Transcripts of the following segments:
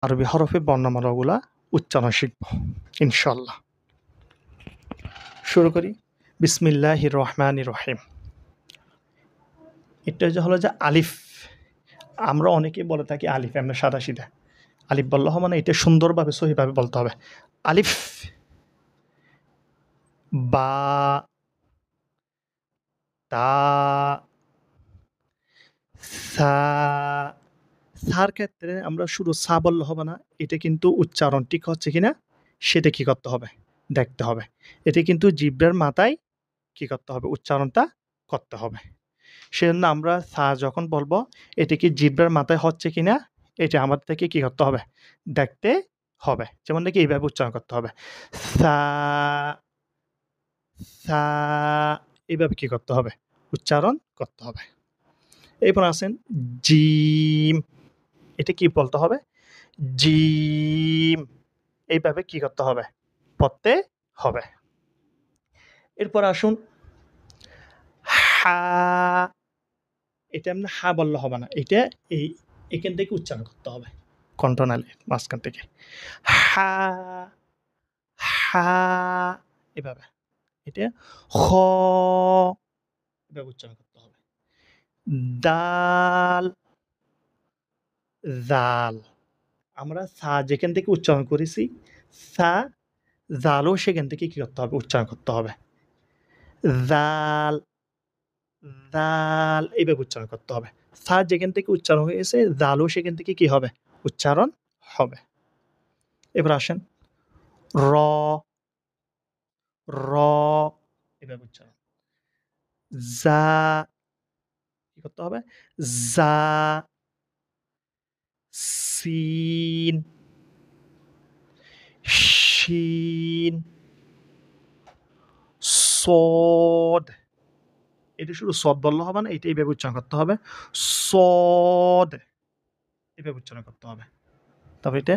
আরবি হরফে বর্ণমালাগুলা উচ্চারণ শিখব ইনশাআল্লাহ। শুরু করি। বিসমিল্লাহির রহমানির রহিম। এটা হলো যে আলিফ। আমরা অনেকেই বলে থাকি আলিফ এমনি সাদাসিধা। আলিফ বললে হবে না, এটা সুন্দরভাবে সহিভাবে বলতে হবে। আলিফ, বা, তা, সা। সার ক্ষেত্রে আমরা শুধু সা বললে হবে না। এটা কিন্তু উচ্চারণ ঠিক হচ্ছে কিনা সেটা কি করতে হবে? দেখতে হবে। এটা কিন্তু জিহ্বার মাথায় কি করতে হবে? উচ্চারণটা করতে হবে। সেজন্য আমরা সা যখন বলব, এটা কি জিহ্বার মাথায় হচ্ছে কিনা এটা আমাদেরকে কি করতে হবে? দেখতে হবে। যেমন দেখি এইভাবে উচ্চারণ করতে হবে। সা, সা, এভাবে কি করতে হবে? উচ্চারণ করতে হবে। এরপর আসেন জিম। এটা কি বলতে হবে? জিম। এইভাবে কি করতে হবে? পড়তে হবে। এরপর আসুন হা। এটা এমনি হা বললে হবে না। এটা এই এখান থেকে উচ্চারণ করতে হবে। কণ্ঠনালীর মাঝখান থেকে। হা, হা, এভাবে। এটা খ, এভাবে উচ্চারণ করতে হবে। দাল, জাল। আমরা সা যেখান থেকে উচ্চারণ করেছি, সা, জালও সেখান থেকে কি করতে হবে? উচ্চারণ করতে হবে। জাল, জাল, এইভাবে উচ্চারণ করতে হবে। সা যেখান থেকে উচ্চারণ হয়েছে, জালও সেখান থেকে কি হবে? উচ্চারণ হবে। এবার আসেন র, র, এভাবে উচ্চারণ। জা, কি করতে হবে? জা, সিন, শিন, সদ। এটা শুধু সদ বললে হবে না, এটা এইভাবে উচ্চারণ করতে হবে। সদ, এভাবে উচ্চারণ করতে হবে। তারপর এটা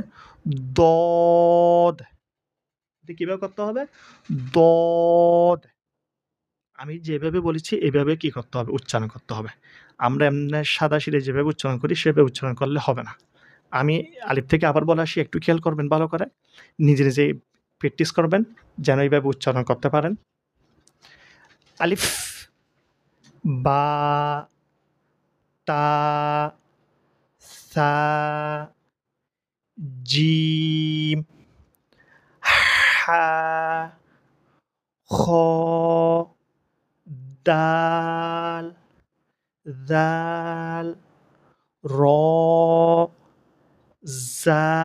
দদ। এটা কিভাবে করতে হবে? দদ। আমি যেভাবে বলেছি এভাবে কি করতে হবে? উচ্চারণ করতে হবে। আমরা এমনে সাদাসিধে যেভাবে উচ্চারণ করি সেভাবে উচ্চারণ করলে হবে না। আমি আলিফ থেকে আবার বলে আসি, একটু খেয়াল করবেন ভালো করে। নিজে, নিজেই প্র্যাকটিস করবেন যেন এইভাবে উচ্চারণ করতে পারেন। আলিফ, বা, তা, সা, জিম, হা, খ, দাল, জাল, র, জা।